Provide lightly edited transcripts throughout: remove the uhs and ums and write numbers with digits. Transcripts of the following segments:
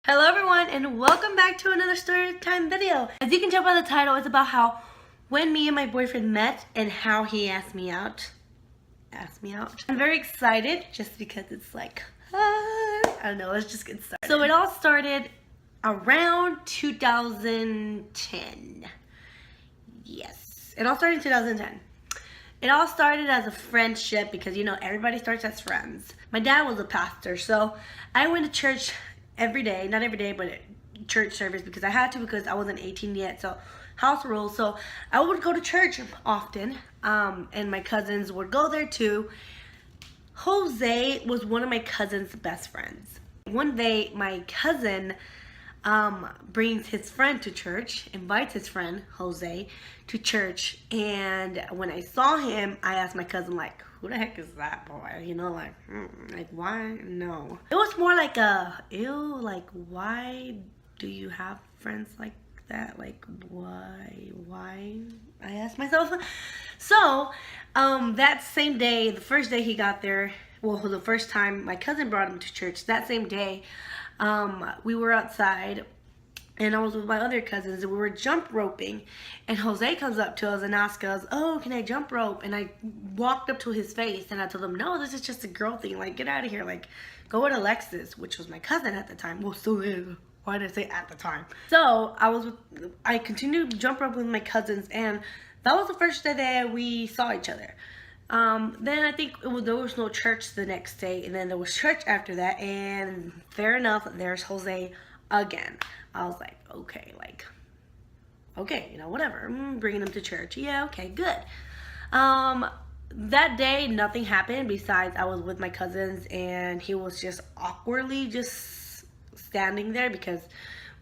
Hello everyone and welcome back to another story time video. As you can tell by the title, it's about how when me and my boyfriend met and how he asked me out. I'm very excited just because it's like, I don't know, let's just get started. So it all started around 2010. Yes, it all started in 2010. It all started as a friendship because, everybody starts as friends. My dad was a pastor, so I went to church every day, not every day, but church service because I had to because I wasn't 18 yet, so house rules. So I would go to church often, and my cousins would go there too. Jose was one of my cousin's best friends. One day, my cousin brings his friend to church, invites his friend, Jose, to church, and when I saw him, I asked my cousin, like, who the heck is that boy? Like, why? No. It was more like ew, like, why do you have friends like that? Like, why? I asked myself. So, that same day, the first day he got there, well, the first time my cousin brought him to church, that same day, we were outside and I was with my other cousins and we were jump roping, and Jose comes up to us and asks us, oh, can I jump rope? And I walked up to his face and I told him, no, this is just a girl thing, like, get out of here, like, go with Alexis, which was my cousin at the time. Well, still is. Why did I say at the time? So I continued to jump rope with my cousins, and that was the first day that we saw each other. Then I think there was no church the next day, and then there was church after that, and fair enough, there's Jose again. I was like, okay, whatever. Bringing him to church. Yeah, okay, good. That day, nothing happened besides I was with my cousins, and he was just awkwardly just standing there because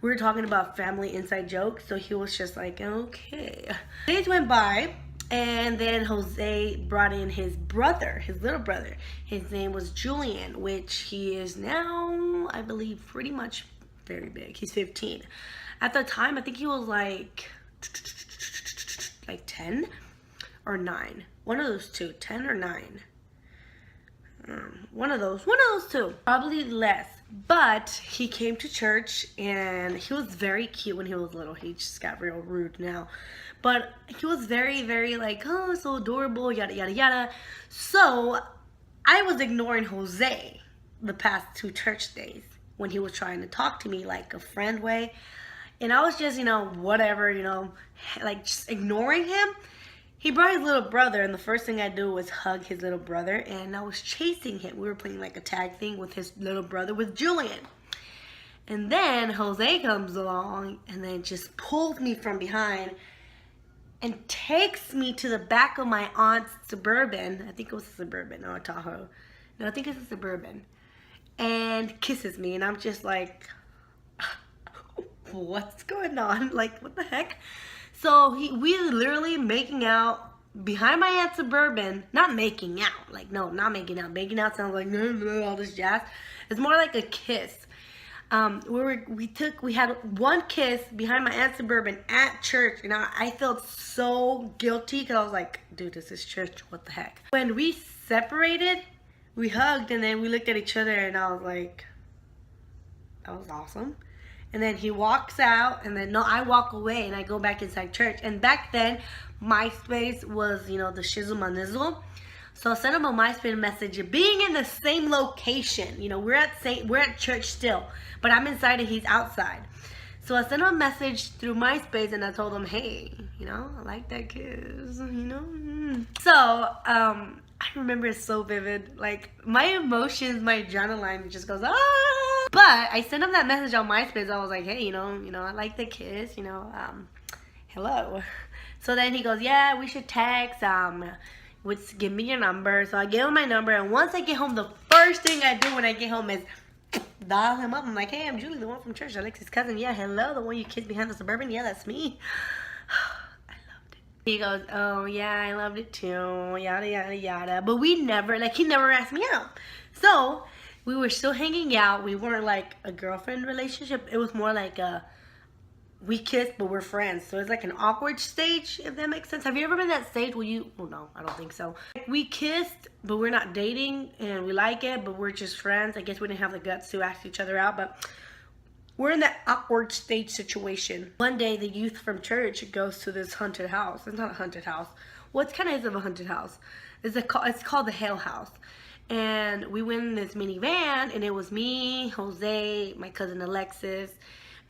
we were talking about family inside jokes, so he was just like, okay. Days went by, and then Jose brought in his brother, his little brother. His name was Julian, which he is now, I believe, pretty much very big. He's 15. At the time, I think he was like 10 or 9. One of those two, 10 or 9. One of those two. Probably less. But he came to church and he was very cute when he was little. He just got real rude now. But he was very, very like, oh, so adorable, yada, yada, yada. So I was ignoring Jose the past 2 church days when he was trying to talk to me like a friend way. And I was just, whatever, like just ignoring him. He brought his little brother, and the first thing I do was hug his little brother, and I was chasing him. We were playing like a tag thing with his little brother, with Julian. And then Jose comes along and then just pulls me from behind and takes me to the back of my aunt's Suburban. I think it was a Suburban or a Tahoe. No, I think it's a Suburban. And kisses me, and I'm just like, what's going on? Like, what the heck? So we literally making out behind my aunt's Suburban. Not making out, like, no, not making out. Making out sounds like all this jazz. It's more like a kiss. We had one kiss behind my aunt's Suburban at church, and I felt so guilty because I was like, dude, this is church, what the heck? When we separated, we hugged, and then we looked at each other, and I was like, that was awesome. And then he walks out, and then I walk away, and I go back inside church. And back then, MySpace was, the shizzle my nizzle. So I sent him a MySpace message, being in the same location. We're at church still, but I'm inside and he's outside. So I sent him a message through MySpace, and I told him, hey, I like that kiss, So, I remember it so vivid. Like, my emotions, my adrenaline just goes, ah! But I sent him that message on MySpace. I was like, hey, I like the kiss, hello. So then he goes, yeah, we should text, give me your number. So I gave him my number, and once I get home, the first thing I do when I get home is dial him up. I'm like, hey, I'm Julie, the one from church, Alexis' cousin. Yeah, hello, the one you kissed behind the Suburban. Yeah, that's me. He goes, oh, yeah, I loved it too, yada, yada, yada. But he never asked me out. So, we were still hanging out. We weren't like a girlfriend relationship. It was more like we kissed, but we're friends. So, it's like an awkward stage, if that makes sense. Have you ever been in that stage where well, no, I don't think so. We kissed, but we're not dating, and we like it, but we're just friends. I guess we didn't have the guts to ask each other out, but we're in that awkward stage situation. One day, the youth from church goes to this haunted house. It's not a haunted house. Well, it's kind of is of a haunted house. It's called the Hale House. And we went in this minivan, and it was me, Jose, my cousin Alexis,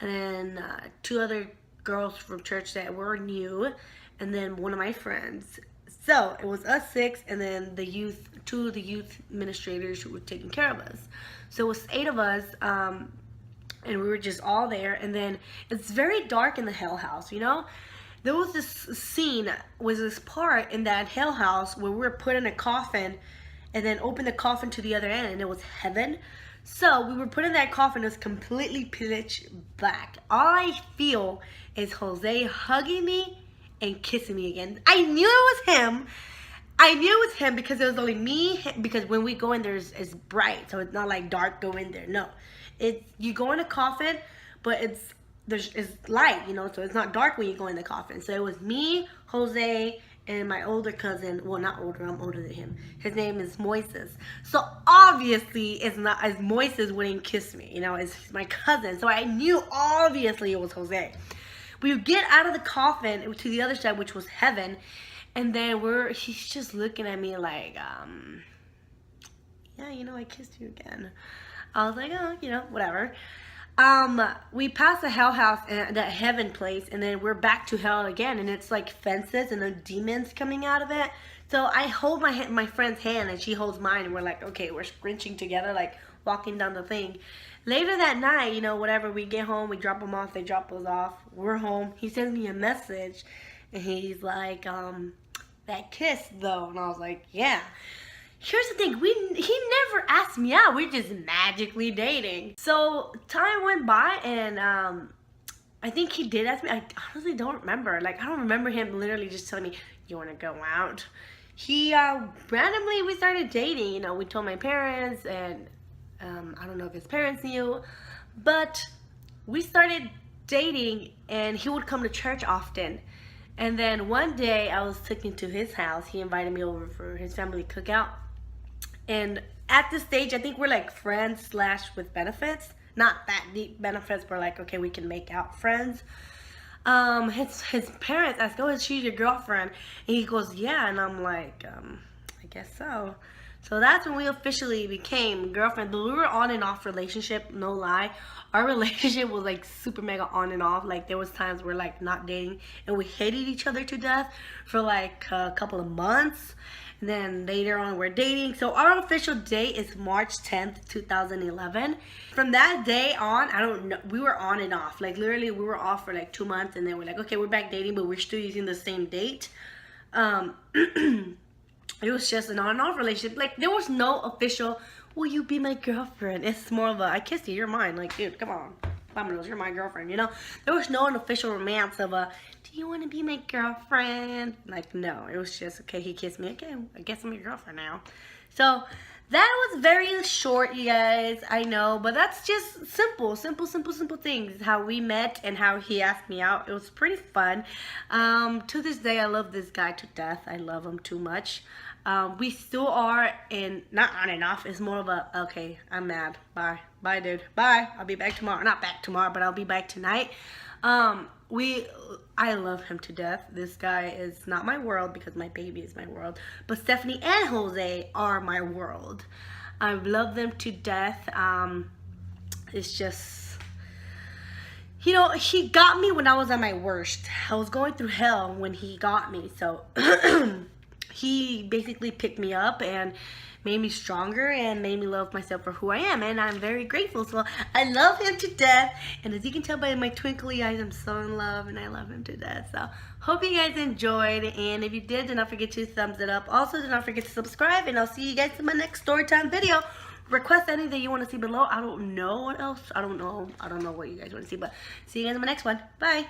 and then 2 other girls from church that were new, and then one of my friends. So it was us 6, and then 2 of the youth administrators who were taking care of us. So it was 8 of us, and we were just all there. And then it's very dark in the Hale House, you know. There was this scene, was this part in that Hale House where we were put in a coffin, and then open the coffin to the other end, and it was heaven. So we were put in that coffin. It was completely pitch black. All I feel is Jose hugging me and kissing me again. I knew it was him. I knew it was him because it was only me. Because when we go in there, it's bright, so it's not like dark. Go in there. No, you go in a coffin, but it's light, you know. So it's not dark when you go in the coffin. So it was me, Jose, and my older cousin. Well, not older, I'm older than him. His name is Moises. So obviously it's not, as Moises wouldn't kiss me, you know, it's my cousin. So I knew obviously it was Jose. We get out of the coffin to the other side, which was heaven, and then he's just looking at me like, yeah, you know, I kissed you again. I was like, oh, you know, whatever. We passed the Hell House and that heaven place, and then we're back to hell again, and it's like fences and the demons coming out of it. So I hold my friend's hand, and she holds mine, and we're like, okay, we're scrunching together, like walking down the thing. Later that night, you know, whatever, we get home, we drop them off, they drop us off, we're home. He sends me a message, and he's like, that kiss though, and I was like, yeah. Here's the thing, he never asked me out. We're just magically dating. So time went by, and I think he did ask me. I honestly don't remember. Like, I don't remember him literally just telling me, you want to go out? He randomly, we started dating. You know, we told my parents, and I don't know if his parents knew, but we started dating, and he would come to church often. And then one day I was taken to his house. He invited me over for his family cookout. And at this stage, I think we're like friends / with benefits. Not that deep benefits, but like, okay, we can make out friends. His parents asked, oh, is she your girlfriend? And he goes, yeah. And I'm like, I guess so. So that's when we officially became girlfriend. But we were on and off relationship, no lie. Our relationship was like super mega on and off. Like, there was times we're like not dating, and we hated each other to death for like a couple of months. And then later on we're dating. So our official date is March 10th, 2011. From that day on, I don't know, we were on and off. Like, literally we were off for like 2 months, and then we're like, okay, we're back dating, but we're still using the same date. It was just an on and off relationship. Like, there was no official, will you be my girlfriend? It's more of a, I kissed you, you're mine. Like, dude, come on. Domino's, you're my girlfriend, you know? There was no official romance of a, do you want to be my girlfriend? Like, no. It was just, okay, he kissed me. Okay, I guess I'm your girlfriend now. So that was very short, you guys. I know, but that's just simple things. How we met and how he asked me out. It was pretty fun. To this day, I love this guy to death. I love him too much. We still are in, not on and off. It's more of a, okay, I'm mad. Bye. Bye, dude. Bye. I'll be back tomorrow. Not back tomorrow, but I'll be back tonight. I love him to death. This guy is not my world because my baby is my world. But Stephanie and Jose are my world. I love them to death. It's just, you know, he got me when I was at my worst. I was going through hell when he got me. So he basically picked me up and made me stronger and made me love myself for who I am, and I'm very grateful. So I love him to death, and as you can tell by my twinkly eyes, I'm so in love, and I love him to death. So hope you guys enjoyed, and if you did, do not forget to thumbs it up. Also, do not forget to subscribe, and I'll see you guys in my next story time video. Request anything you want to see below. I don't know what else. I don't know what you guys want to see, but see you guys in my next one. Bye.